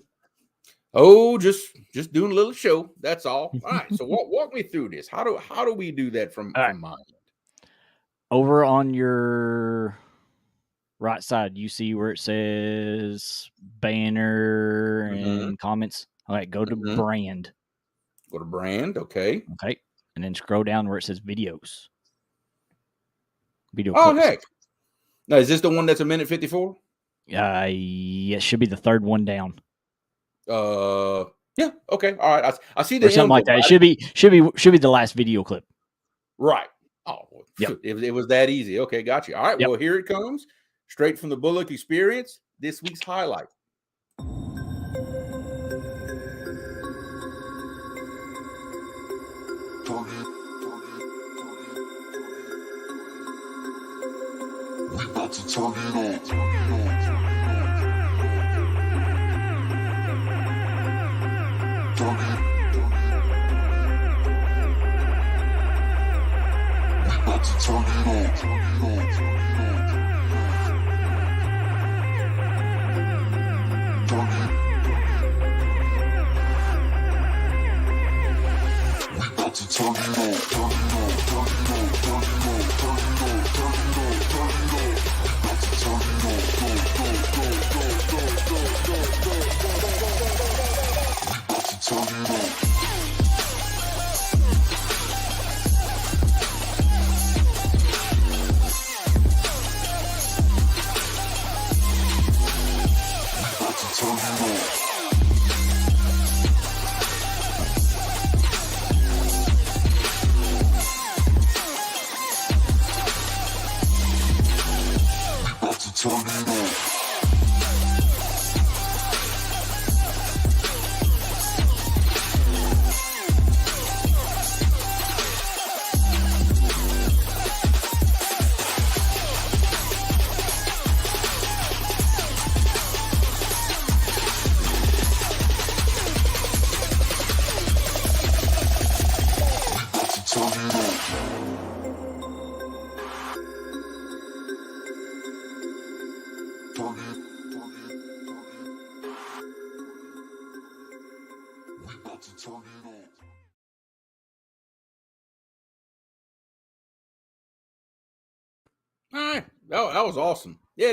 Oh, just doing a little show. That's all. All right. So walk me through this. How do we do that from my end? Over on your right side, you see where it says banner and comments. All right, go to brand. Go to brand. Okay. Okay. And then scroll down where it says videos. Video clips. Heck. Now, is this the one that's 1:54? Yeah, it should be the third one down. Yeah, okay, all right. I see the or something like that. It should be the last video clip. Right. Oh, yep. It was that easy. Okay, got you. All right. Yep. Well, here it comes, straight from the Bullock Experience. This week's highlight. We about to turn it on. That was awesome. Yeah,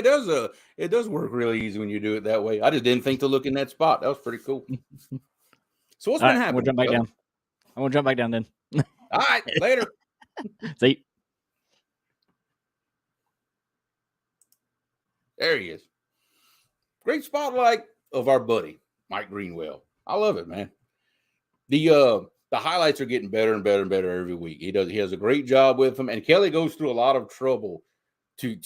it does work really easy when you do it that way. I just didn't think to look in that spot. That was pretty cool. So what's All been right, we'll happening? jump back brother? down. I'm gonna jump back down then. All right, later. See, There he is. Great spotlight of our buddy Mike Greenwell. I love it, man. The highlights are getting better and better and better every week. He has a great job with them, and Kelly goes through a lot of trouble to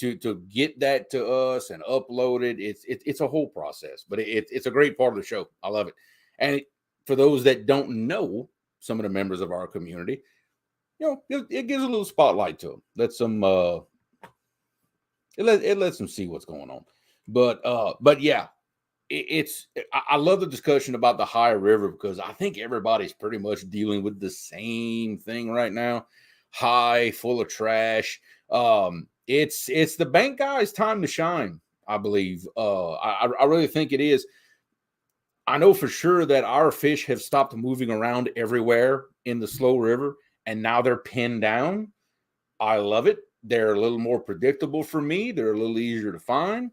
get that to us and upload it. It's a whole process, but it's a great part of the show. I love it. And for those that don't know, some of the members of our community, it gives a little spotlight to them. Lets them it lets them see what's going on. But yeah, I love the discussion about the high river because I think everybody's pretty much dealing with the same thing right now. High, full of trash. It's the bank guys' time to shine, I believe. I really think it is. I know for sure that our fish have stopped moving around everywhere in the slow river, and now they're pinned down. I love it. They're a little more predictable for me. They're a little easier to find.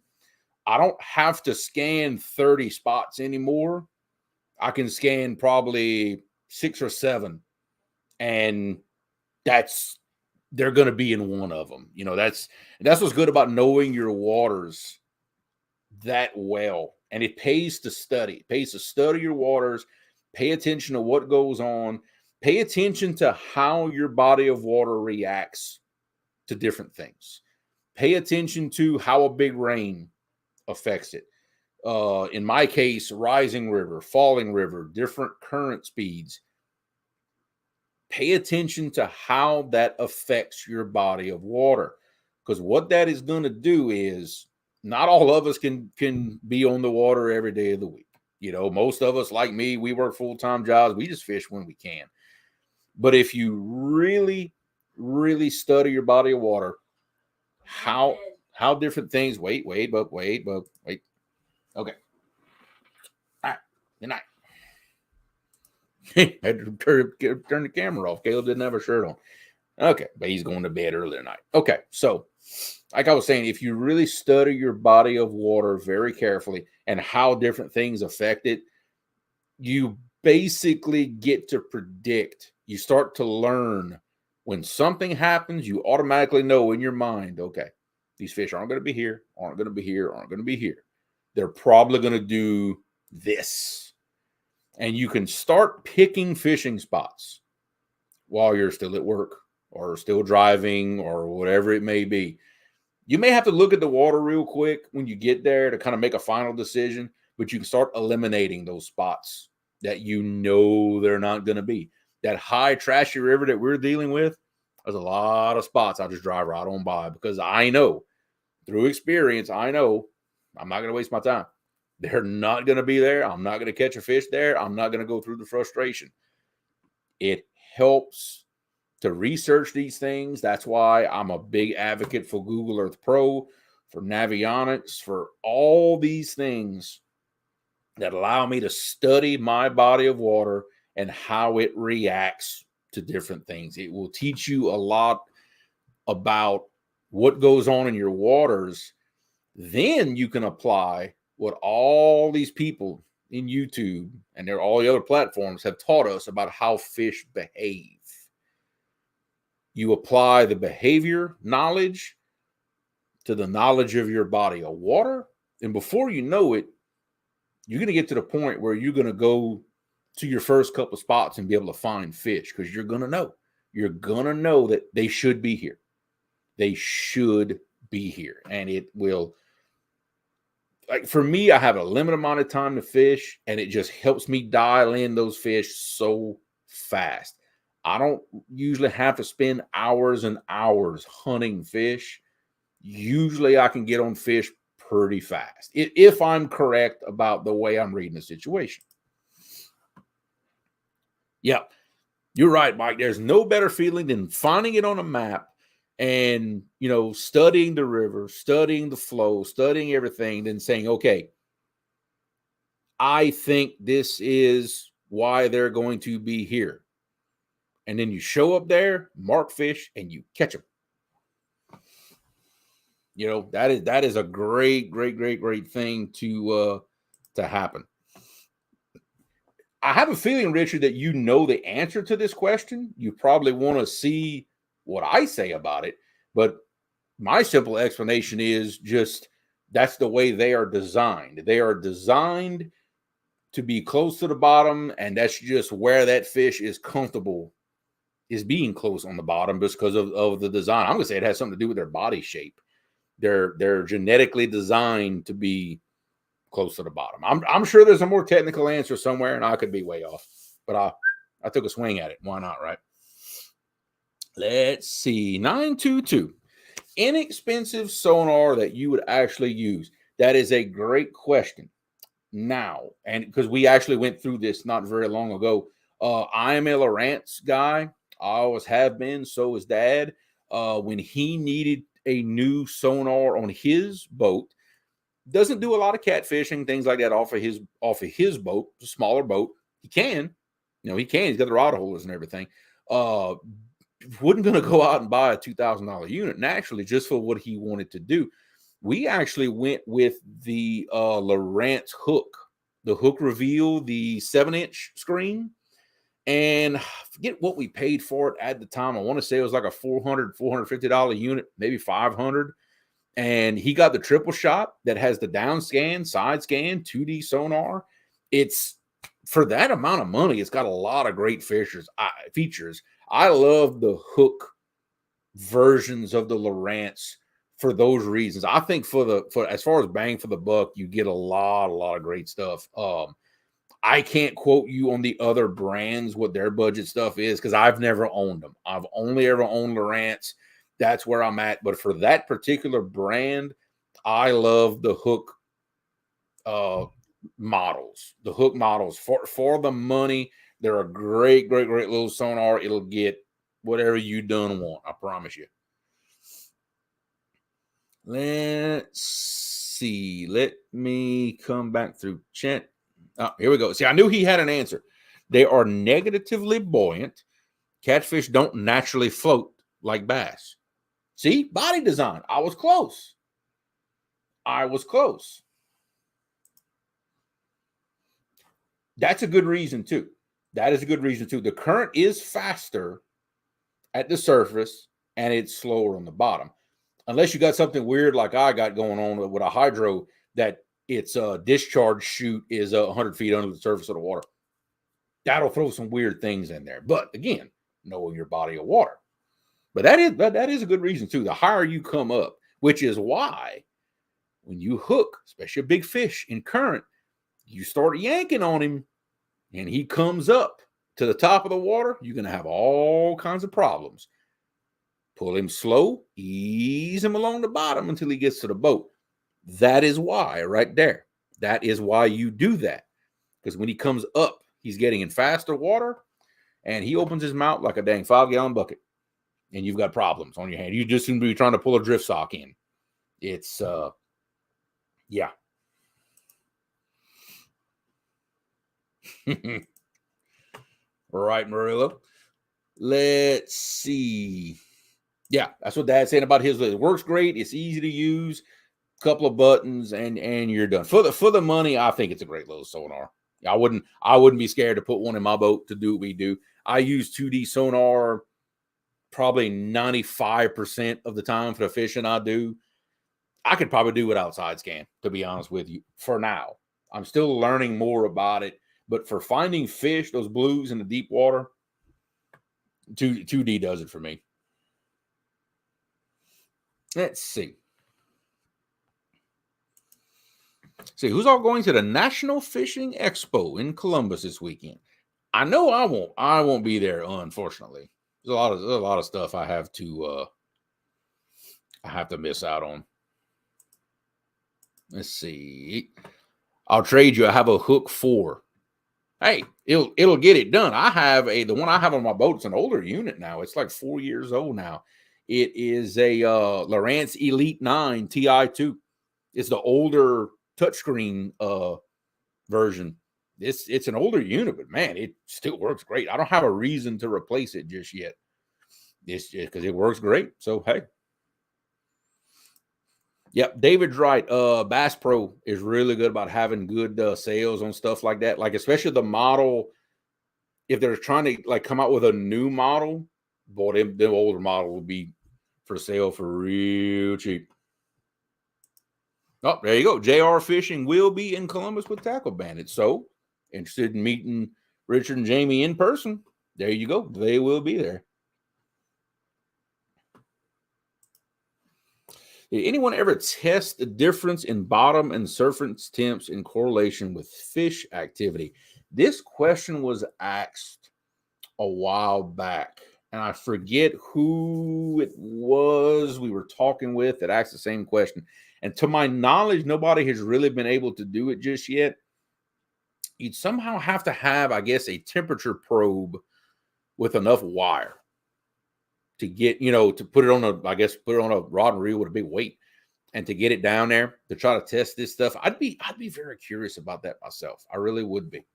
I don't have to scan 30 spots anymore. I can scan probably 6 or 7, and they're going to be in one of them. That's what's good about knowing your waters that well. And it pays to study. It pays to study your waters, pay attention to what goes on, pay attention to how your body of water reacts to different things. Pay attention to how a big rain affects it. In my case, rising river, falling river, different current speeds. Pay attention to how that affects your body of water. Because what that is going to do is not all of us can be on the water every day of the week. Most of us, like me, we work full-time jobs. We just fish when we can. But if you really, really study your body of water, how different things. Wait. Okay. All right. Good night. Had to turn the camera off. Caleb didn't have a shirt on. Okay, but he's going to bed early tonight. Okay, so like I was saying, if you really study your body of water very carefully and how different things affect it, you basically get to predict. You start to learn when something happens, you automatically know in your mind, okay, these fish aren't going to be here, aren't going to be here, aren't going to be here. They're probably going to do this. And you can start picking fishing spots while you're still at work or still driving or whatever it may be. You may have to look at the water real quick when you get there to kind of make a final decision, but you can start eliminating those spots that they're not going to be. That high, trashy river that we're dealing with, there's a lot of spots I just drive right on by because I know through experience, I'm not going to waste my time. They're not going to be there. I'm not going to catch a fish there. I'm not going to go through the frustration. It helps to research these things. That's why I'm a big advocate for Google Earth Pro, for Navionics, for all these things that allow me to study my body of water and how it reacts to different things. It will teach you a lot about what goes on in your waters. Then you can apply what all these people in YouTube and all the other platforms have taught us about how fish behave. You apply the behavior knowledge to the knowledge of your body of water, and before you know it, you're going to get to the point where you're going to go to your first couple spots and be able to find fish because you're going to know. You're going to know that they should be here. They should be here, and it will. Like for me, I have a limited amount of time to fish, and it just helps me dial in those fish so fast. I don't usually have to spend hours and hours hunting fish. Usually I can get on fish pretty fast if I'm correct about the way I'm reading the situation. Yeah, you're right, Mike. There's no better feeling than finding it on a map and, studying the river, studying the flow, studying everything, then saying, okay, I think this is why they're going to be here. And then you show up there, mark fish, and you catch them. You know, that is a great thing to happen. I have a feeling, Richard, that you know the answer to this question. You probably want to see what I say about it, but my simple explanation is just that's the way they are designed. They are designed to be close to the bottom, and that's just where that fish is comfortable, is being close on the bottom just because of the design. I'm going to say it has something to do with their body shape. They're genetically designed to be close to the bottom. I'm sure there's a more technical answer somewhere, and I could be way off, but I took a swing at it. Why not, right? Let's see. 922. Inexpensive sonar that you would actually use. That is a great question. Now, and because we actually went through this not very long ago, I am a Lowrance guy. I always have been. So is Dad. When he needed a new sonar on his boat, doesn't do a lot of catfishing, things like that off of his boat, a smaller boat. He can, he can. He's got the rod holders and everything. Wasn't going to go out and buy a $2,000 unit naturally just for what he wanted to do. We actually went with the Lowrance hook, the hook reveal, the 7-inch screen, and I forget what we paid for it at the time. I want to say it was like a $450 unit, maybe $500. And he got the triple shot that has the down scan, side scan, 2D sonar. It's for that amount of money. It's got a lot of great features. I love the hook versions of the Lowrance for those reasons. I think for as far as bang for the buck, you get a lot of great stuff. I can't quote you on the other brands what their budget stuff is because I've never owned them. I've only ever owned Lowrance. That's where I'm at. But for that particular brand, I love the hook models. The hook models for the money. They're a great little sonar. It'll get whatever you done want. I promise you. Let's see. Let me come back through chat. Oh, here we go. See, I knew he had an answer. They are negatively buoyant. Catfish don't naturally float like bass. See, body design. I was close. That's a good reason too. That is a good reason too. The current is faster at the surface and it's slower on the bottom. Unless you got something weird like I got going on with a hydro that its discharge chute is 100 feet under the surface of the water. That'll throw some weird things in there. But again, knowing your body of water. But that is a good reason too. The higher you come up, which is why when you hook, especially a big fish in current, you start yanking on him and he comes up to the top of the water, you're going to have all kinds of problems. Pull him slow, ease him along the bottom until he gets to the boat. That is why right there. That is why you do that. Because when he comes up, he's getting in faster water and he opens his mouth like a dang 5-gallon bucket. And you've got problems on your hand. You just seem to be trying to pull a drift sock in. It's, yeah. Right, Murillo. Let's see. Yeah, that's what Dad's saying about his. It works great. It's easy to use. Couple of buttons, and you're done. For the money, I think it's a great little sonar. I wouldn't be scared to put one in my boat to do what we do. I use 2D sonar probably 95% of the time for the fishing I do. I could probably do without side scan, to be honest with you, for now. I'm still learning more about it, but for finding fish, those blues in the deep water, 2D does it for me. Let's see. See, who's all going to the National Fishing Expo in Columbus this weekend? I know I won't. I won't be there, unfortunately. There's a lot of stuff I have to miss out on. Let's see. I'll trade you. I have a Hook 4. Hey, it'll get it done. I have the one I have on my boat. It's an older unit now. It's like 4 years old now. It is a Lowrance Elite 9 TI2. It's the older touchscreen version. It's an older unit, but man, it still works great. I don't have a reason to replace it just yet. It's just because it works great. So hey. Yep, David's right. Bass Pro is really good about having good sales on stuff like that. Like especially the model, if they're trying to like come out with a new model, boy, them older model will be for sale for real cheap. Oh, there you go. JR Fishing will be in Columbus with Tackle Bandit. So, interested in meeting Richard and Jamie in person? There you go. They will be there. Did anyone ever test the difference in bottom and surface temps in correlation with fish activity? This question was asked a while back, and I forget who it was we were talking with that asked the same question. And to my knowledge, nobody has really been able to do it just yet. You'd somehow have to have, I guess, a temperature probe with enough wire to get, to put it on a rod and reel with a big weight and to get it down there to try to test this stuff. I'd be very curious about that myself. I really would be.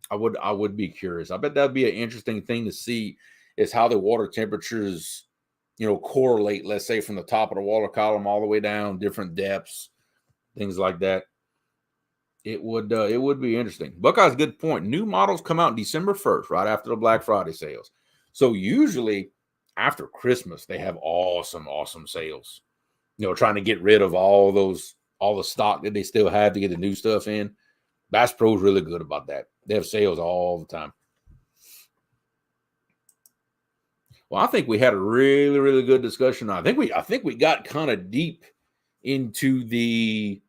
I would be curious. I bet that'd be an interesting thing to see is how the water temperatures, correlate, let's say from the top of the water column all the way down, different depths, things like that. It would be interesting. Buckeye's good point. New models come out December 1st, right after the Black Friday sales. So usually after Christmas, they have awesome sales. Trying to get rid of all the stock that they still have to get the new stuff in. Bass Pro is really good about that. They have sales all the time. Well, I think we had a really, really good discussion. I think we got kind of deep into the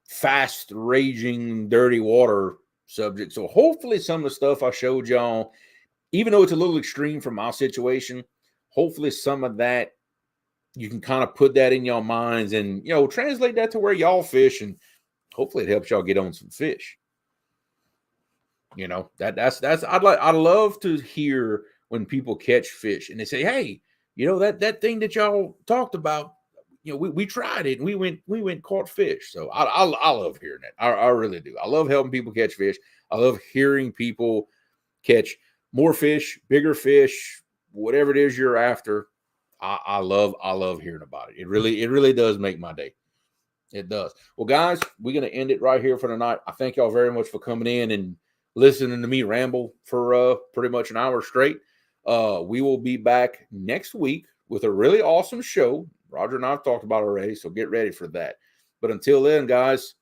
fast raging dirty water subject. So hopefully some of the stuff I showed y'all, even though it's a little extreme from my situation, hopefully some of that you can kind of put that in your minds and translate that to where y'all fish, and hopefully it helps y'all get on some fish. That's I'd love to hear when people catch fish and they say, hey, that thing that y'all talked about, we tried it and we went caught fish. So I love hearing that. I really do. I love helping people catch fish. I love hearing people catch more fish, bigger fish, whatever it is you're after. I love hearing about it. It really does make my day. It does. Well, guys, we're going to end it right here for tonight. I thank y'all very much for coming in and listening to me ramble for pretty much an hour straight. We will be back next week with a really awesome show. Roger and I have talked about it already, so get ready for that. But until then, guys,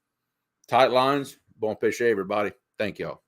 tight lines. Bon pêcher, everybody. Thank y'all.